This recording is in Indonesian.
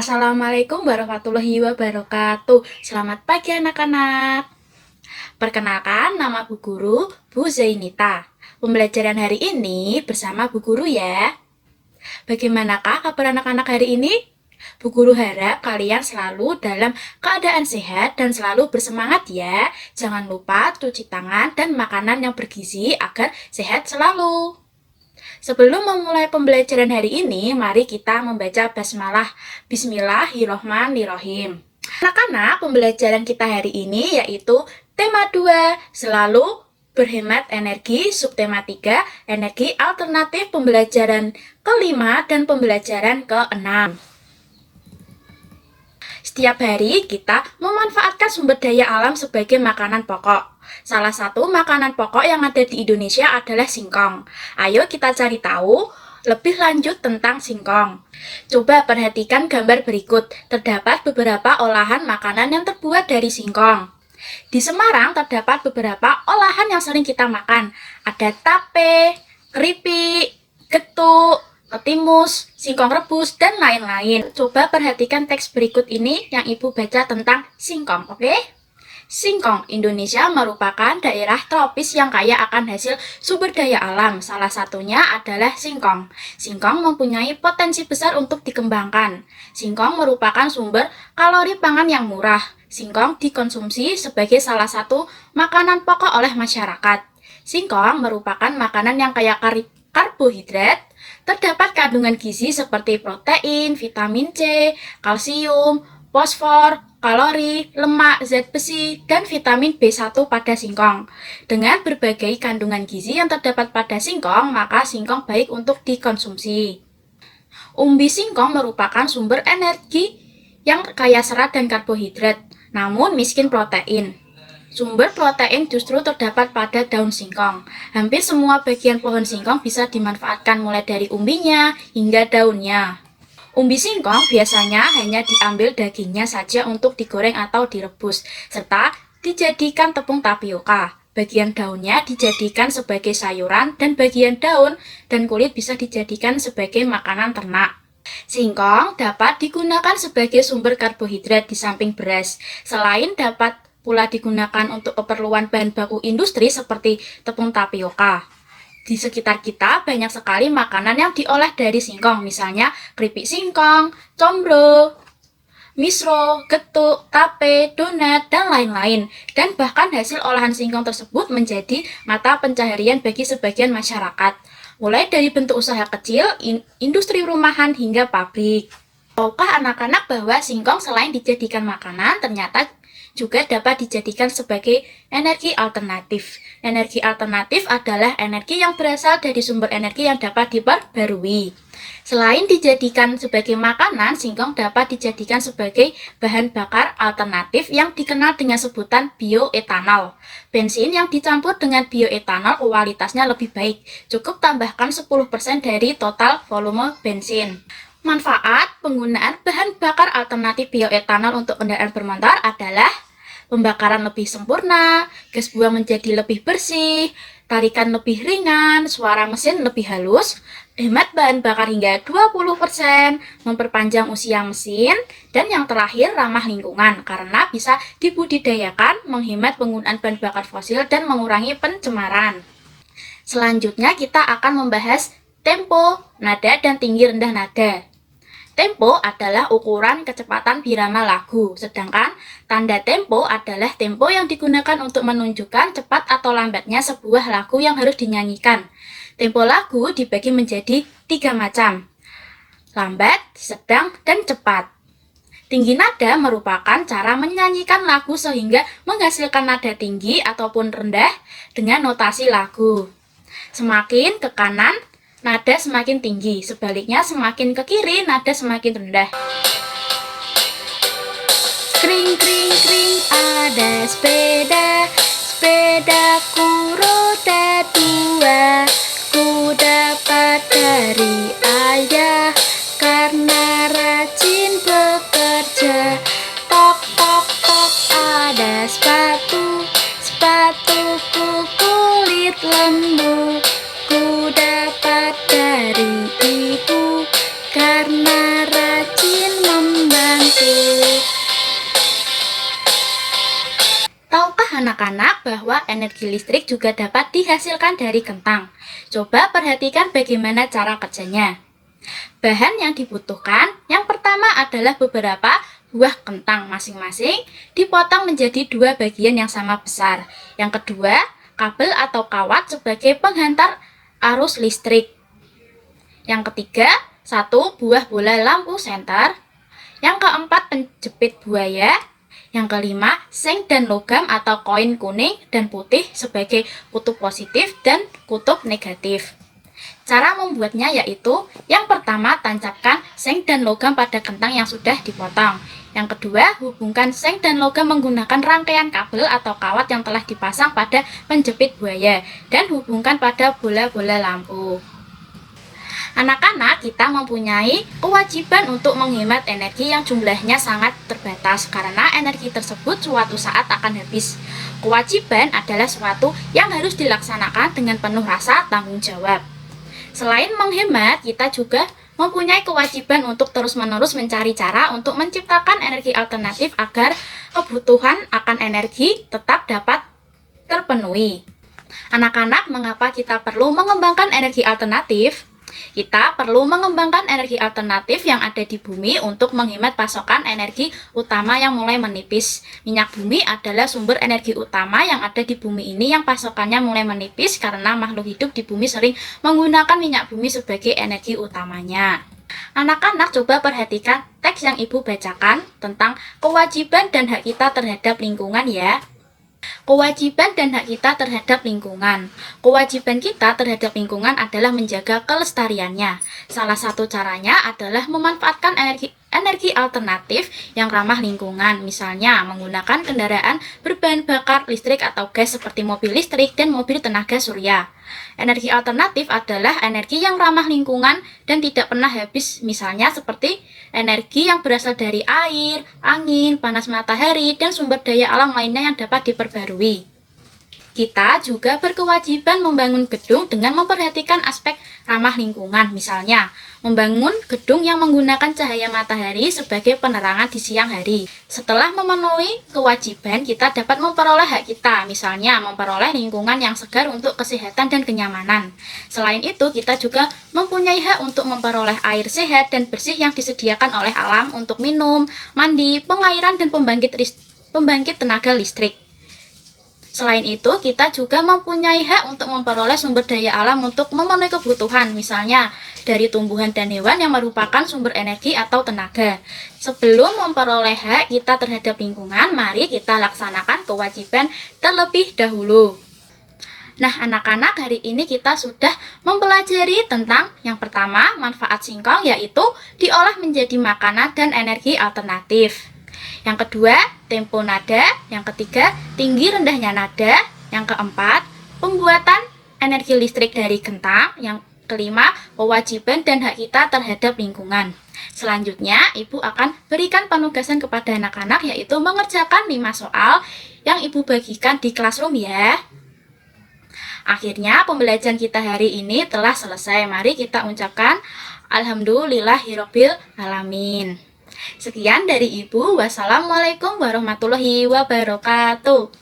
Assalamualaikum warahmatullahi wabarakatuh. Selamat pagi anak-anak. Perkenalkan, nama Bu Guru, Bu Zainita. Pembelajaran hari ini bersama Bu Guru ya. Bagaimanakah kabar anak-anak hari ini? Bu Guru harap kalian selalu dalam keadaan sehat dan selalu bersemangat ya. Jangan lupa cuci tangan dan makanan yang bergizi agar sehat selalu. Sebelum memulai pembelajaran hari ini, mari kita membaca basmalah. Bismillahirrohmanirrohim. Anak-anak, pembelajaran kita hari ini yaitu tema 2, selalu berhemat energi, subtema 3, energi alternatif, pembelajaran kelima dan pembelajaran keenam. Setiap hari kita memanfaatkan sumber daya alam sebagai makanan pokok. Salah satu makanan pokok yang ada di Indonesia adalah singkong. Ayo kita cari tahu lebih lanjut tentang singkong. Coba perhatikan gambar berikut. Terdapat beberapa olahan makanan yang terbuat dari singkong. Di Semarang terdapat beberapa olahan yang sering kita makan. Ada tape, keripik, getuk, timus, singkong rebus, dan lain-lain. Coba perhatikan teks berikut ini yang Ibu baca tentang singkong, oke? Singkong, Indonesia merupakan daerah tropis yang kaya akan hasil sumber daya alam. Salah satunya adalah singkong. Singkong mempunyai potensi besar untuk dikembangkan. Singkong merupakan sumber kalori pangan yang murah. Singkong dikonsumsi sebagai salah satu makanan pokok oleh masyarakat. Singkong merupakan makanan yang kaya karbohidrat. Terdapat kandungan gizi seperti protein, vitamin C, kalsium, fosfor, kalori, lemak, zat besi, dan vitamin B1 pada singkong. Dengan berbagai kandungan gizi yang terdapat pada singkong, maka singkong baik untuk dikonsumsi. Umbi singkong merupakan sumber energi yang kaya serat dan karbohidrat, namun miskin protein. Sumber protein justru terdapat pada daun singkong. Hampir semua bagian pohon singkong bisa dimanfaatkan mulai dari umbinya hingga daunnya. Umbi singkong biasanya hanya diambil dagingnya saja untuk digoreng atau direbus, serta dijadikan tepung tapioka. Bagian daunnya dijadikan sebagai sayuran dan bagian daun dan kulit bisa dijadikan sebagai makanan ternak. Singkong dapat digunakan sebagai sumber karbohidrat di samping beras. Selain dapat pula digunakan untuk keperluan bahan baku industri seperti tepung tapioka. Di sekitar kita banyak sekali makanan yang diolah dari singkong, misalnya keripik singkong, combro, misro, getuk, tape, donat, dan lain-lain. Dan bahkan hasil olahan singkong tersebut menjadi mata pencaharian bagi sebagian masyarakat. Mulai dari bentuk usaha kecil, industri rumahan, hingga pabrik. Tahukah anak-anak bahwa singkong selain dijadikan makanan, ternyata juga dapat dijadikan sebagai energi alternatif. Energi alternatif adalah energi yang berasal dari sumber energi yang dapat diperbarui. Selain dijadikan sebagai makanan, singkong dapat dijadikan sebagai bahan bakar alternatif yang dikenal dengan sebutan bioetanol. Bensin yang dicampur dengan bioetanol kualitasnya lebih baik. Cukup tambahkan 10% dari total volume bensin. Manfaat penggunaan bahan bakar alternatif bioetanol untuk kendaraan bermotor adalah pembakaran lebih sempurna, gas buang menjadi lebih bersih, tarikan lebih ringan, suara mesin lebih halus, hemat bahan bakar hingga 20%, memperpanjang usia mesin, dan yang terakhir ramah lingkungan karena bisa dibudidayakan, menghemat penggunaan bahan bakar fosil, dan mengurangi pencemaran. Selanjutnya kita akan membahas tempo, nada, dan tinggi rendah nada. Tempo adalah ukuran kecepatan birama lagu, sedangkan tanda tempo adalah tempo yang digunakan untuk menunjukkan cepat atau lambatnya sebuah lagu yang harus dinyanyikan. Tempo lagu dibagi menjadi 3 macam, lambat, sedang, dan cepat. Tinggi nada merupakan cara menyanyikan lagu sehingga menghasilkan nada tinggi ataupun rendah dengan notasi lagu. Semakin ke kanan, nada semakin tinggi, sebaliknya semakin ke kiri, nada semakin rendah. Kring kring kring ada sepeda, sepedaku roda 2, ku dapat dari ayah karena rajin bekerja. Tok tok tok ada sepatu, sepatuku kulit lembu, ku dapat dari ibu karena rajin membaca. bahwa energi listrik juga dapat dihasilkan dari kentang. Coba perhatikan bagaimana cara kerjanya. Bahan yang dibutuhkan, yang pertama adalah beberapa buah kentang masing-masing dipotong menjadi 2 bagian yang sama besar. Yang kedua, kabel atau kawat sebagai penghantar arus listrik. Yang ketiga, 1 buah bola lampu senter. Yang keempat, penjepit buaya. Yang kelima, seng dan logam atau koin kuning dan putih sebagai kutub positif dan kutub negatif. Cara membuatnya yaitu, yang pertama tancapkan seng dan logam pada kentang yang sudah dipotong. Yang kedua, hubungkan seng dan logam menggunakan rangkaian kabel atau kawat yang telah dipasang pada penjepit buaya dan hubungkan pada bola-bola lampu. Anak-anak, kita mempunyai kewajiban untuk menghemat energi yang jumlahnya sangat terbatas karena energi tersebut suatu saat akan habis. Kewajiban adalah sesuatu yang harus dilaksanakan dengan penuh rasa tanggung jawab. Selain menghemat, kita juga mempunyai kewajiban untuk terus-menerus mencari cara untuk menciptakan energi alternatif agar kebutuhan akan energi tetap dapat terpenuhi. Anak-anak, mengapa kita perlu mengembangkan energi alternatif? Kita perlu mengembangkan energi alternatif yang ada di bumi untuk menghemat pasokan energi utama yang mulai menipis. Minyak bumi adalah sumber energi utama yang ada di bumi ini yang pasokannya mulai menipis karena makhluk hidup di bumi sering menggunakan minyak bumi sebagai energi utamanya. Anak-anak, coba perhatikan teks yang Ibu bacakan tentang kewajiban dan hak kita terhadap lingkungan ya. Kewajiban dan hak kita terhadap lingkungan. Kewajiban kita terhadap lingkungan adalah menjaga kelestariannya. Salah satu caranya adalah memanfaatkan energi alternatif yang ramah lingkungan, misalnya menggunakan kendaraan berbahan bakar listrik atau gas seperti mobil listrik dan mobil tenaga surya. Energi alternatif adalah energi yang ramah lingkungan dan tidak pernah habis, misalnya seperti energi yang berasal dari air, angin, panas matahari, dan sumber daya alam lainnya yang dapat diperbarui. Kita juga berkewajiban membangun gedung dengan memperhatikan aspek ramah lingkungan, misalnya membangun gedung yang menggunakan cahaya matahari sebagai penerangan di siang hari. Setelah memenuhi kewajiban, kita dapat memperoleh hak kita, misalnya memperoleh lingkungan yang segar untuk kesehatan dan kenyamanan. Selain itu, kita juga mempunyai hak untuk memperoleh air sehat dan bersih yang disediakan oleh alam untuk minum, mandi, pengairan, dan pembangkit tenaga listrik. Selain itu, kita juga mempunyai hak untuk memperoleh sumber daya alam untuk memenuhi kebutuhan, misalnya dari tumbuhan dan hewan yang merupakan sumber energi atau tenaga. Sebelum memperoleh hak kita terhadap lingkungan, mari kita laksanakan kewajiban terlebih dahulu. Nah, anak-anak, hari ini kita sudah mempelajari tentang yang pertama, manfaat singkong, yaitu diolah menjadi makanan dan energi alternatif. Yang kedua, tempo nada. Yang ketiga, tinggi rendahnya nada. Yang keempat, pembuatan energi listrik dari kentang. Yang kelima, kewajiban dan hak kita terhadap lingkungan. Selanjutnya, Ibu akan berikan penugasan kepada anak-anak, yaitu mengerjakan 5 soal yang Ibu bagikan di classroom ya. Akhirnya, pembelajaran kita hari ini telah selesai. Mari kita ucapkan Alhamdulillahirabbil alamin. Sekian dari Ibu. Wassalamualaikum warahmatullahi wabarakatuh.